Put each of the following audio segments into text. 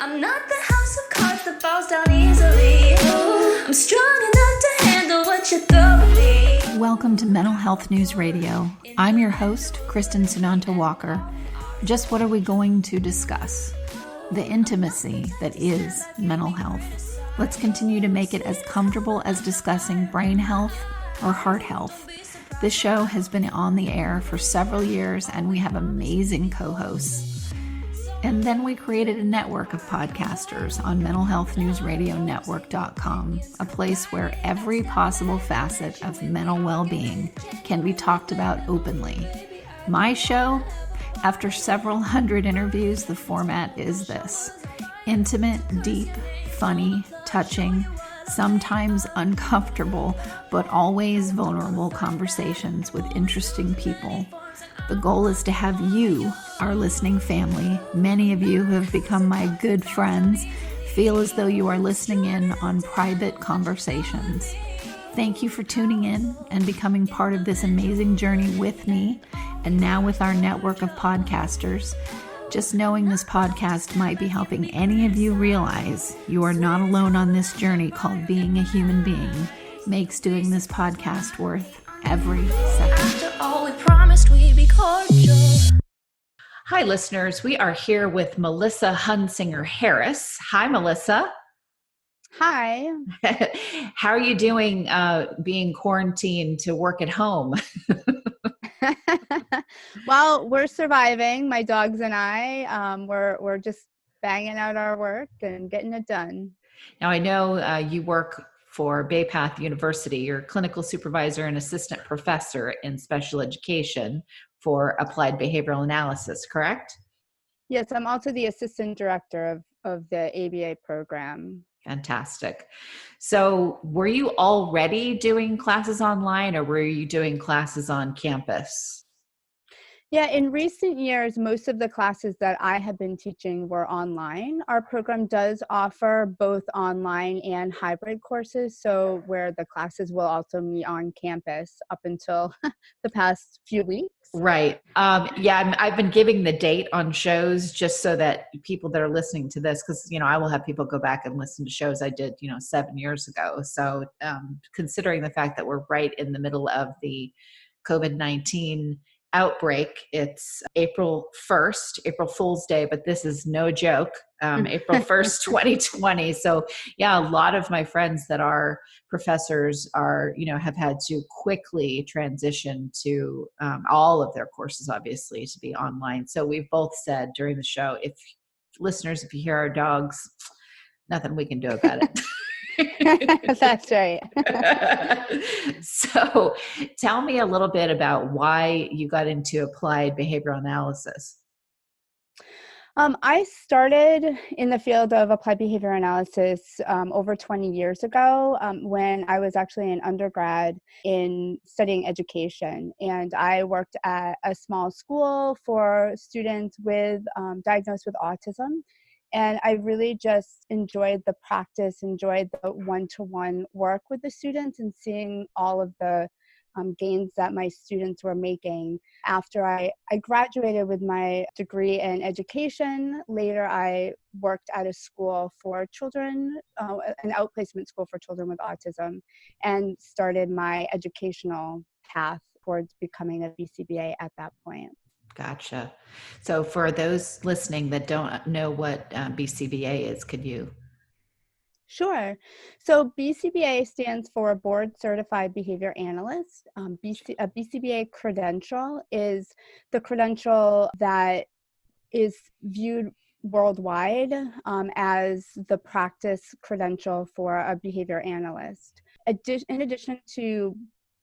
I'm not the house of cards that falls down easily. I'm strong enough to handle what you throw at me. Welcome to Mental Health News Radio. I'm your host, Kristin Sunanta Walker. Just what are we going to discuss? The intimacy that is mental health. Let's continue to make it as comfortable as discussing brain health or heart health. This show has been on the air for several years and we have amazing co-hosts. And then we created a network of podcasters on mentalhealthnewsradionetwork.com, a place where every possible facet of mental well-being can be talked about openly. My show, after several hundred interviews, the format is this: intimate, deep, funny, touching, sometimes uncomfortable, but always vulnerable conversations with interesting people. The goal is to have you, our listening family, many of you who have become my good friends, feel as though you are listening in on private conversations. Thank you for tuning in and becoming part of this amazing journey with me, and now with our network of podcasters. Just knowing this podcast might be helping any of you realize you are not alone on this journey called being a human being makes doing this podcast worth every second. After all we promised, we'd be cordial. Hi, listeners. We are here with Melissa Hunsinger-Harris. Hi, Melissa. Hi. How are you doing being quarantined to work at home? Well, we're surviving. My dogs and I, we're just banging out our work and getting it done. Now, I know you work for Bay Path University. You're a clinical supervisor and assistant professor in special education for applied behavioral analysis, correct? Yes, I'm also the assistant director of the EIBI program. Fantastic. So were you already doing classes online or were you doing classes on campus? Yeah, in recent years, most of the classes that I have been teaching were online. Our program does offer both online and hybrid courses, so where the classes will also meet on campus up until the past few weeks. Right. I've been giving the date on shows just so that people that are listening to this, because, I will have people go back and listen to shows I did, 7 years ago. So considering the fact that we're right in the middle of the COVID-19 outbreak, it's April 1st, April Fool's Day, but this is no joke, April 1st, 2020. So yeah, a lot of my friends that are professors are, have had to quickly transition to all of their courses, obviously, to be online. So we've both said during the show, if you hear our dogs, nothing we can do about it. That's right. So tell me a little bit about why you got into applied behavioral analysis. I started in the field of applied behavior analysis over 20 years ago when I was actually an undergrad in studying education. And I worked at a small school for students diagnosed with autism. And I really just enjoyed the practice, enjoyed the one-to-one work with the students and seeing all of the gains that my students were making. After I graduated with my degree in education, later I worked at a school for children, an outplacement school for children with autism, and started my educational path towards becoming a BCBA at that point. Gotcha. So for those listening that don't know what BCBA is, could you? Sure. So BCBA stands for Board Certified Behavior Analyst. A BCBA credential is the credential that is viewed worldwide as the practice credential for a behavior analyst. In addition to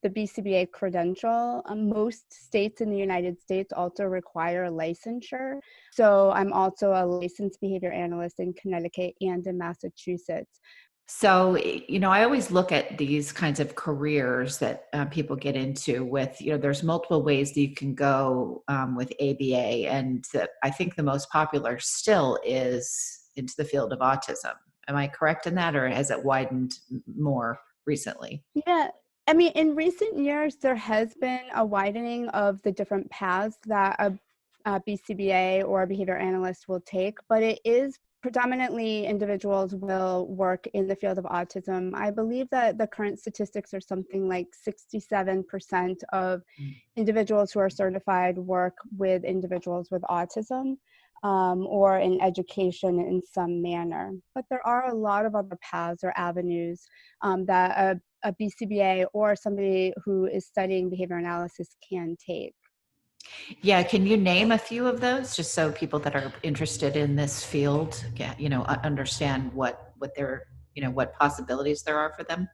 the BCBA credential, most states in the United States also require licensure. So I'm also a licensed behavior analyst in Connecticut and in Massachusetts. So, I always look at these kinds of careers that people get into with, there's multiple ways that you can go with ABA. And I think the most popular still is into the field of autism. Am I correct in that, or has it widened more recently? Yeah. I mean, in recent years, there has been a widening of the different paths that a BCBA or a behavior analyst will take, but it is predominantly individuals will work in the field of autism. I believe that the current statistics are something like 67% of individuals who are certified work with individuals with autism, or in education in some manner. But there are a lot of other paths or avenues that a BCBA or somebody who is studying behavior analysis can take. Yeah, can you name a few of those just so people that are interested in this field get, understand what their, what possibilities there are for them?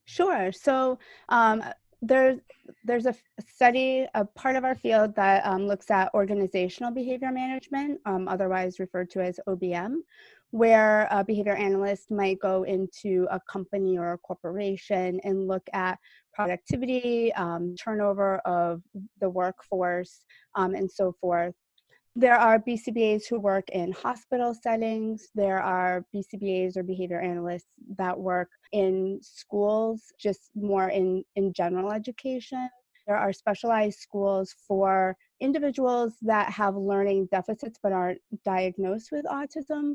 Sure. So there's a study, a part of our field that looks at organizational behavior management, otherwise referred to as OBM, where a behavior analyst might go into a company or a corporation and look at productivity, turnover of the workforce, and so forth. There are BCBAs who work in hospital settings. There are BCBAs or behavior analysts that work in schools, just more in general education. There are specialized schools for individuals that have learning deficits but aren't diagnosed with autism.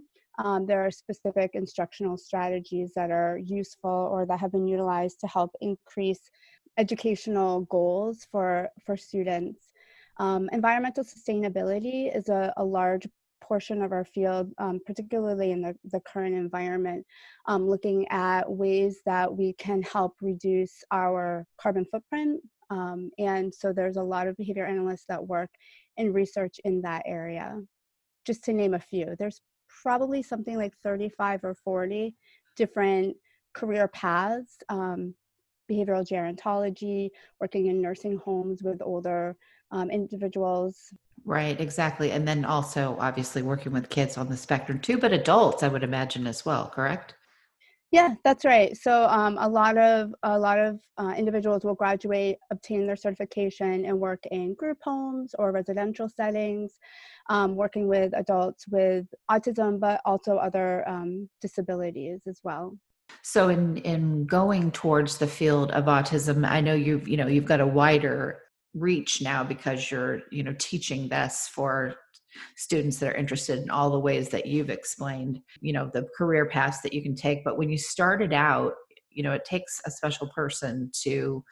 There are specific instructional strategies that are useful or that have been utilized to help increase educational goals for students. Environmental sustainability is a large portion of our field, particularly in the current environment, looking at ways that we can help reduce our carbon footprint. And so there's a lot of behavior analysts that work in research in that area, just to name a few. There's probably something like 35 or 40 different career paths. Behavioral gerontology, working in nursing homes with older individuals. Right, exactly. And then also obviously working with kids on the spectrum too, but adults, I would imagine as well, correct? Yeah, that's right. So a lot of individuals will graduate, obtain their certification, and work in group homes or residential settings, working with adults with autism, but also other disabilities as well. So in going towards the field of autism, I know you've got a wider reach now because you're, teaching this for students that are interested in all the ways that you've explained, the career paths that you can take. But when you started out, it takes a special person to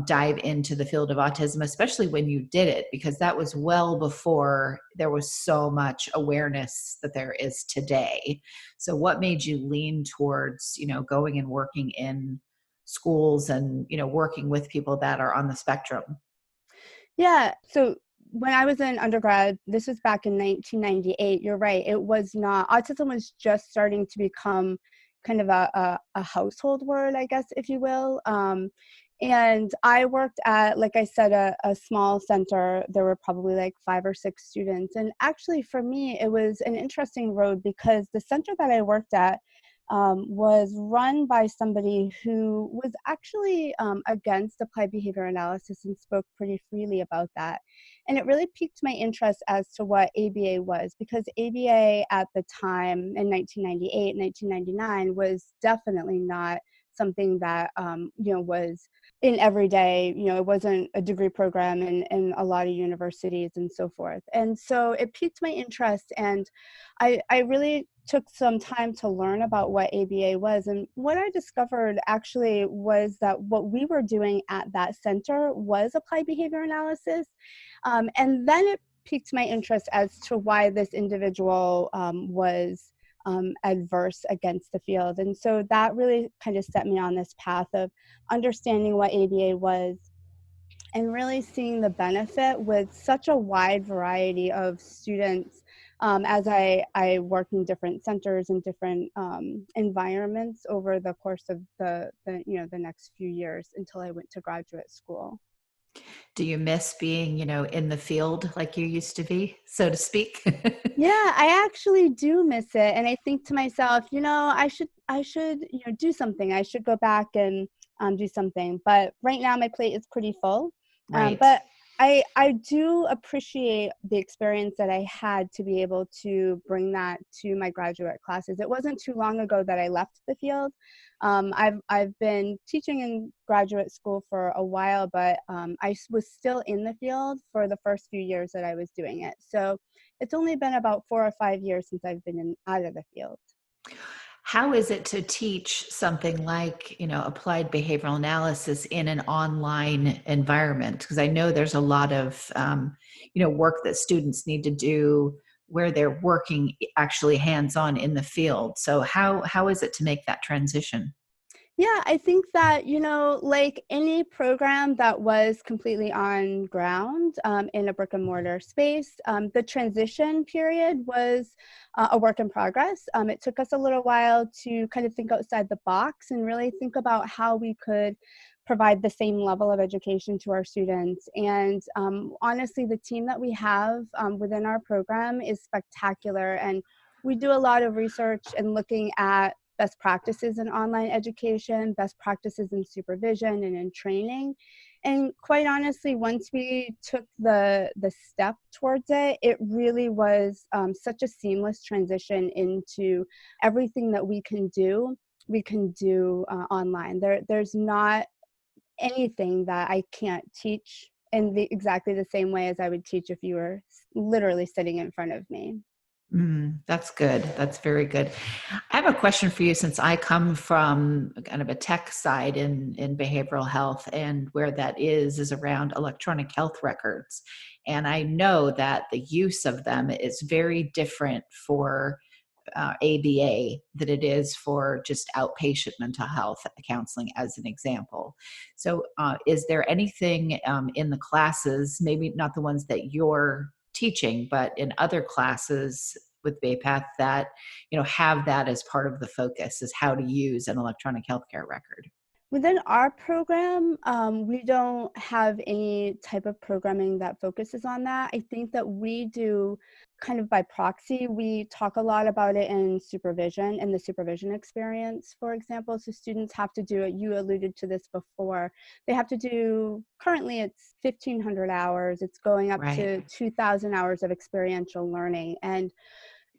dive into the field of autism, especially when you did it, because that was well before there was so much awareness that there is today. So what made you lean towards, going and working in schools and, working with people that are on the spectrum? Yeah. So when I was in undergrad, this was back in 1998, you're right. It was not, autism was just starting to become kind of a household word, I guess, if you will. And I worked at, like I said, a small center. There were probably like 5 or 6 students. And actually for me, it was an interesting road because the center that I worked at was run by somebody who was actually against applied behavior analysis and spoke pretty freely about that. And it really piqued my interest as to what ABA was, because ABA at the time in 1998, 1999 was definitely not something that was in everyday, it wasn't a degree program in a lot of universities and so forth. And so it piqued my interest, and I really took some time to learn about what ABA was. And what I discovered actually was that what we were doing at that center was applied behavior analysis. And then it piqued my interest as to why this individual was adverse against the field. And so that really kind of set me on this path of understanding what ABA was and really seeing the benefit with such a wide variety of students as I worked in different centers and different environments over the course of the next few years until I went to graduate school. Do you miss being, in the field like you used to be, so to speak? Yeah, I actually do miss it. And I think to myself, I should, do something. I should go back and do something. But right now my plate is pretty full. Right. But I do appreciate the experience that I had to be able to bring that to my graduate classes. It wasn't too long ago that I left the field. I've been teaching in graduate school for a while, but was still in the field for the first few years that I was doing it. So it's only been about 4 or 5 years since I've been out of the field. How is it to teach something like, applied behavioral analysis in an online environment? Because I know there's a lot of, work that students need to do where they're working actually hands-on in the field. So how is it to make that transition? Yeah, I think that, like any program that was completely on ground in a brick and mortar space, the transition period was a work in progress. It took us a little while to kind of think outside the box and really think about how we could provide the same level of education to our students. And honestly, the team that we have within our program is spectacular. And we do a lot of research and looking at best practices in online education, best practices in supervision and in training. And quite honestly, once we took the step towards it, it really was such a seamless transition into everything that we can do online. There's not anything that I can't teach in exactly the same way as I would teach if you were literally sitting in front of me. That's good. That's very good. I have a question for you since I come from kind of a tech side in behavioral health, and where that is around electronic health records. And I know that the use of them is very different for ABA than it is for just outpatient mental health counseling, as an example. So is there anything in the classes, maybe not the ones that you're teaching, but in other classes with BAPATH that, have that as part of the focus, is how to use an electronic healthcare record? Within our program, we don't have any type of programming that focuses on that. I think that we do kind of by proxy. We talk a lot about it in supervision and the supervision experience, for example. So students have to do it. You alluded to this before. They have to do, currently it's 1,500 hours. It's going up to 2,000 hours of experiential learning. And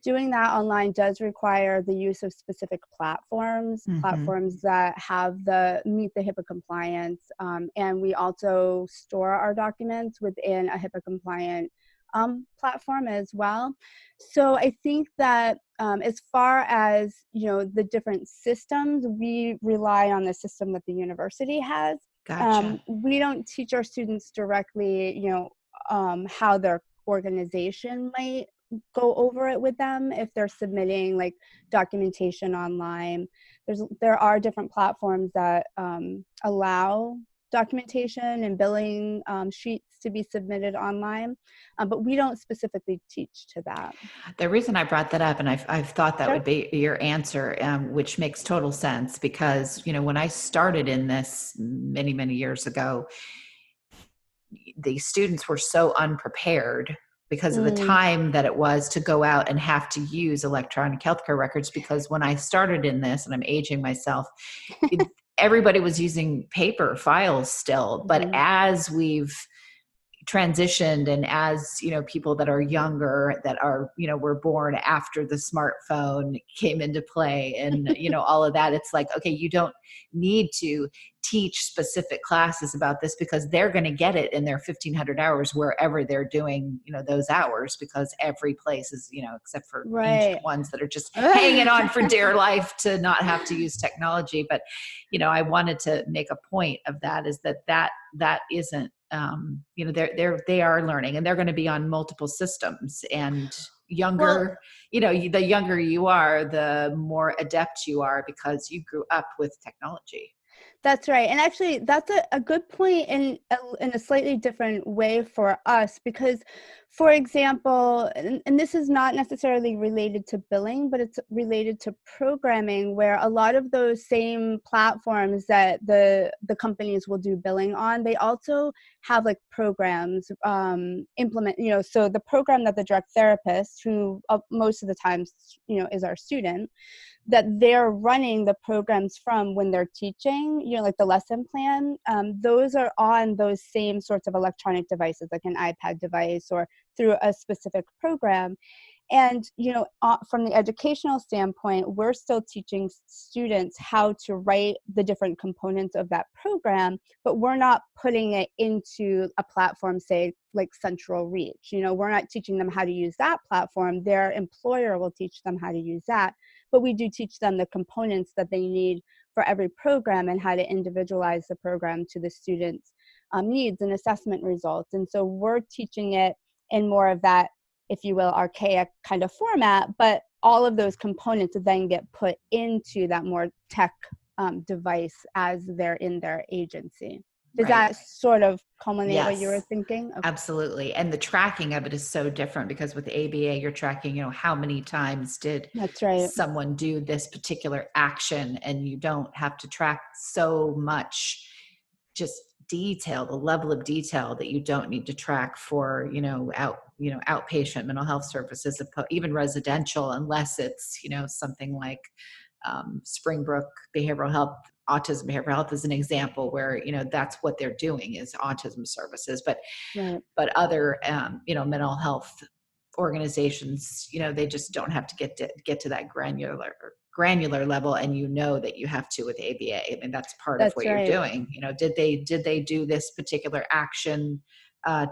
doing that online does require the use of specific platforms that meet the HIPAA compliance. And we also store our documents within a HIPAA compliant platform as well. So I think that as far as, the different systems, we rely on the system that the university has. Gotcha. We don't teach our students directly, how their organization might go over it with them if they're submitting like documentation online. There are different platforms that allow documentation and billing sheets to be submitted online, but we don't specifically teach to that. The reason I brought that up, and I've thought that Sure. would be your answer, which makes total sense, because when I started in this many, many years ago, the students were so unprepared because of the time that it was to go out and have to use electronic healthcare records. Because when I started in this, and I'm aging myself, everybody was using paper files still. But as we've transitioned, and as people that are younger, that are were born after the smartphone came into play, and all of that, it's like, okay, you don't need to teach specific classes about this, because they're going to get it in their 1,500 hours wherever they're doing those hours, because every place is except for ancient ones that are just hanging on for dear life to not have to use technology. But I wanted to make a point of that, is that isn't they are learning, and they're going to be on multiple systems, and younger, the younger you are, the more adept you are, because you grew up with technology. That's right. And actually, that's a good point in a slightly different way for us, because, for example, and this is not necessarily related to billing, but it's related to programming, where a lot of those same platforms that the companies will do billing on, they also have like programs implement, so the program that the direct therapist, who most of the times, is our student, that they're running the programs from when they're teaching, like the lesson plan, those are on those same sorts of electronic devices, like an iPad device or through a specific program. And, from the educational standpoint, we're still teaching students how to write the different components of that program, but we're not putting it into a platform, say, like Central Reach. We're not teaching them how to use that platform. Their employer will teach them how to use that. But we do teach them the components that they need for every program and how to individualize the program to the students' needs and assessment results. And so we're teaching it in more of that, if you will, archaic kind of format, but all of those components then get put into that more tech device as they're in their agency. Does that sort of culminate what you were thinking? Okay. Absolutely. And the tracking of it is so different because with ABA, you're tracking, how many times did someone do this particular action, and you don't have to track so much just detail, the level of detail that you don't need to track for, outpatient mental health services, even residential, unless it's, something like Springbrook Behavioral Health, Autism Behavioral Health is an example where, that's what they're doing is autism services, but other, mental health organizations, they just don't have to get to that granular level, and that you have to with ABA. I mean, that's part of what you're doing. Did they do this particular action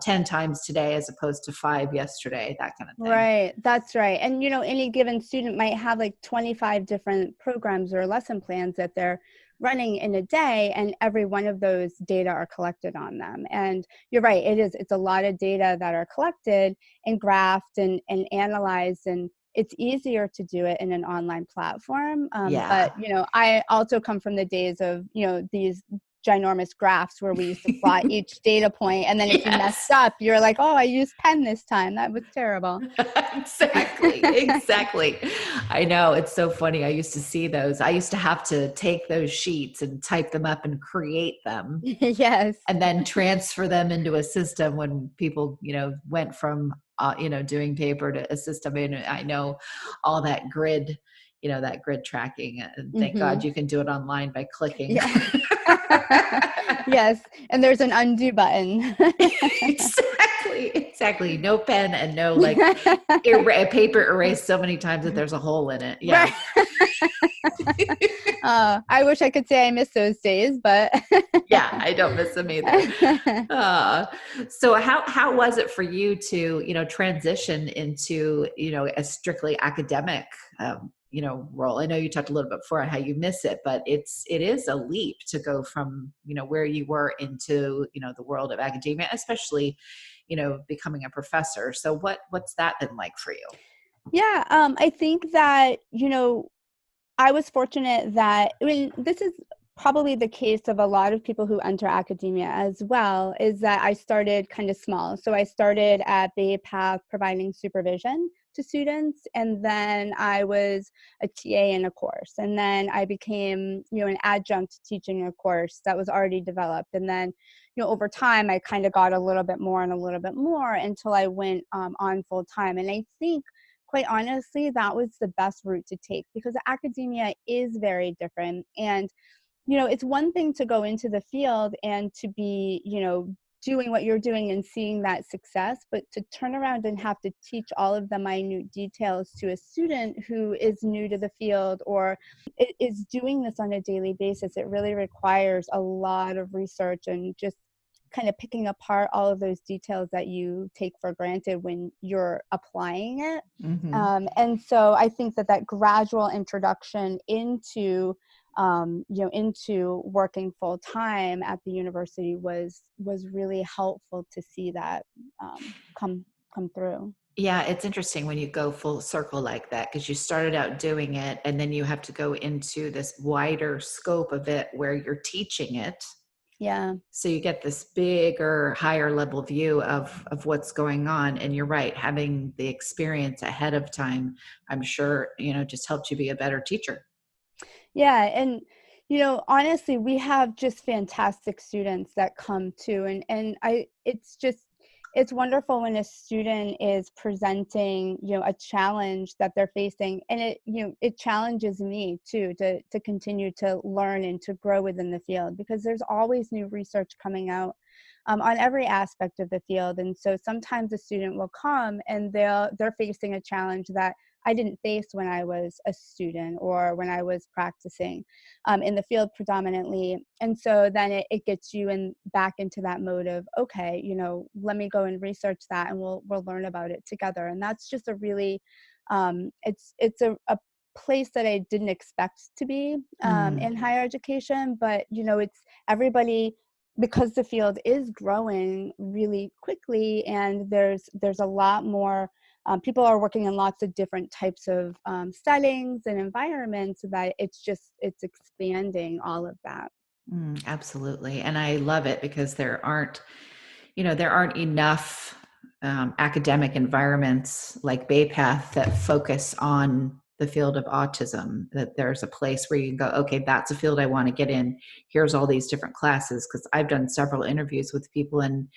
10 times today as opposed to 5 yesterday, that kind of thing. Right. That's right. And, any given student might have like 25 different programs or lesson plans that they're running in a day, and every one of those data are collected on them. And you're right. It's a lot of data that are collected and graphed and analyzed, and it's easier to do it in an online platform. But, I also come from the days of, these ginormous graphs where we used to plot each data point, and then if you messed up, you're like, oh, I used pen this time, that was terrible. Exactly. I know, it's so funny. I used to see those. I used to have to take those sheets and type them up and create them. Yes. And then transfer them into a system when people went from doing paper to a system. And I know all that grid tracking, and thank God you can do it online by clicking. Yes. And there's an undo button. Exactly. No pen and no paper erased so many times that there's a hole in it. Yeah. I wish I could say I miss those days, but yeah, I don't miss them either. So how was it for you to, transition into, a strictly academic, role? I know you talked a little bit before on how you miss it, but it is a leap to go from, where you were into, the world of academia, especially, becoming a professor. So what's that been like for you? Yeah. I think that, I was fortunate that, this is probably the case of a lot of people who enter academia as well, is that I started kind of small. So I started at BAPATH providing supervision to students, and then I was a TA in a course, and then I became, an adjunct teaching a course that was already developed, and then, over time I kind of got a little bit more and a little bit more until I went on full time. And I think, quite honestly, that was the best route to take, because academia is very different. And it's one thing to go into the field and to be, doing what you're doing and seeing that success, but to turn around and have to teach all of the minute details to a student who is new to the field or is doing this on a daily basis, it really requires a lot of research and just kind of picking apart all of those details that you take for granted when you're applying it. Mm-hmm. And so I think that gradual introduction into into working full time at the university was really helpful to see that come through. Yeah, it's interesting when you go full circle like that, because you started out doing it and then you have to go into this wider scope of it where you're teaching it. Yeah. So you get this bigger, higher level view of what's going on. And you're right, having the experience ahead of time, I'm sure, just helped you be a better teacher. Yeah. And, honestly, we have just fantastic students that come too. And it's wonderful when a student is presenting, a challenge that they're facing, and it challenges me too to continue to learn and to grow within the field, because there's always new research coming out on every aspect of the field. And so sometimes a student will come and they're facing a challenge that I didn't face when I was a student or when I was practicing in the field predominantly. And so then it gets you back into that mode of, okay, let me go and research that, and we'll learn about it together. And that's just a really, it's a place that I didn't expect to be in higher education, but it's everybody, because the field is growing really quickly, and there's a lot more. People are working in lots of different types of settings and environments, that it's expanding all of that. Absolutely. And I love it, because there aren't enough academic environments like BayPath that focus on the field of autism, that there's a place where you can go, okay, that's a field I want to get in. Here's all these different classes. Because I've done several interviews with people, and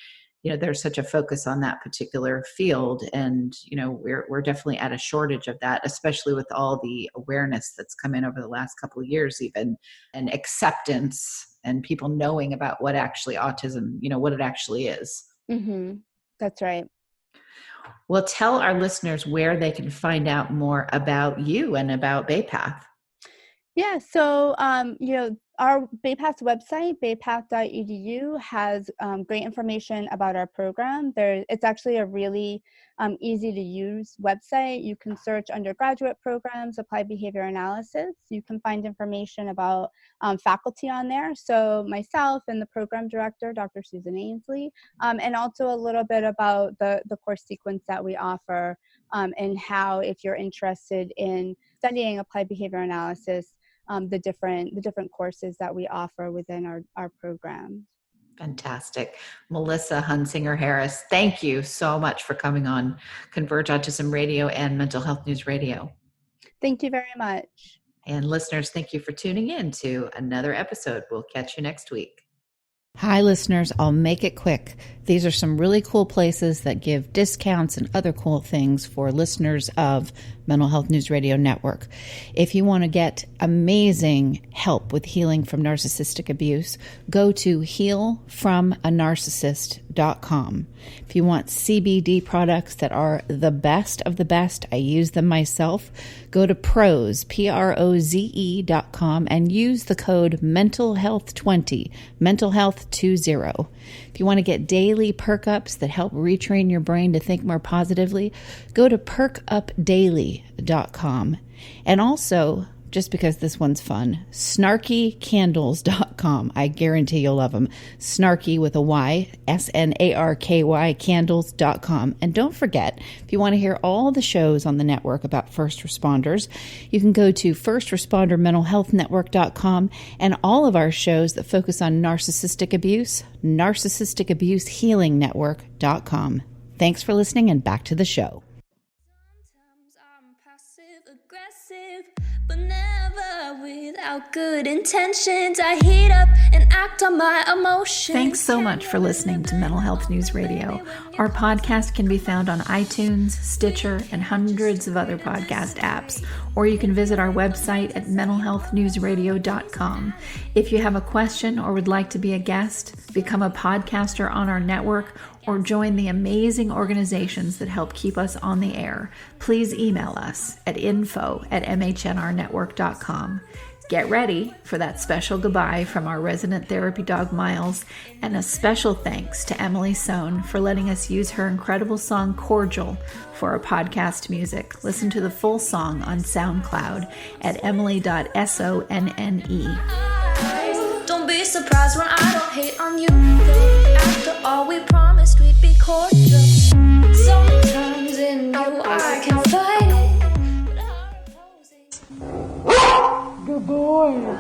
there's such a focus on that particular field. And, we're definitely at a shortage of that, especially with all the awareness that's come in over the last couple of years, even, and acceptance and people knowing about what actually autism, what it actually is. Mm-hmm. That's right. Well, tell our listeners where they can find out more about you and about BayPath. Yeah, so, our BayPath's website, baypath.edu, has great information about our program. It's actually a really easy to use website. You can search undergraduate programs, applied behavior analysis. You can find information about faculty on there. So myself and the program director, Dr. Susan Ainsley, and also a little bit about the course sequence that we offer, and how, if you're interested in studying applied behavior analysis, the different courses that we offer within our program. Fantastic. Melissa Hunsinger-Harris, thank you so much for coming on Converge Autism Radio and Mental Health News Radio. Thank you very much. And listeners, thank you for tuning in to another episode. We'll catch you next week. Hi, listeners. I'll make it quick. These are some really cool places that give discounts and other cool things for listeners of Mental Health News Radio Network. If you want to get amazing help with healing from narcissistic abuse, go to healfromanarcissist.com. If you want CBD products that are the best of the best, I use them myself, go to Proze, PROZE.com, and use the code mentalhealth20, mentalhealth20. If you want to get daily perk ups that help retrain your brain to think more positively, go to perkupdaily.com. And also, just because this one's fun, snarkycandles.com. I guarantee you'll love them. Snarky with a Y, SNARKY, candles.com. And don't forget, if you want to hear all the shows on the network about first responders, you can go to firstrespondermentalhealthnetwork.com, and all of our shows that focus on narcissistic abuse, narcissistabusehealingnetwork.com. Thanks for listening, and back to the show. Sometimes I'm passive aggressive, but never without good intentions. I heat up and act on my emotions. Thanks so much for listening to Mental Health News Radio. Our podcast can be found on iTunes, Stitcher, and hundreds of other podcast apps, or you can visit our website at mentalhealthnewsradio.com. If you have a question or would like to be a guest, become a podcaster on our network, or join the amazing organizations that help keep us on the air, please email us at info@mhnrnetwork.com. Get ready for that special goodbye from our resident therapy dog, Miles, and a special thanks to Emily Sohn for letting us use her incredible song, Cordial, for our podcast music. Listen to the full song on SoundCloud at emily.sonne. Don't be surprised when I don't hate on you. After all, we promised we'd be cordial. Sometimes in you I can fight it. Good boy.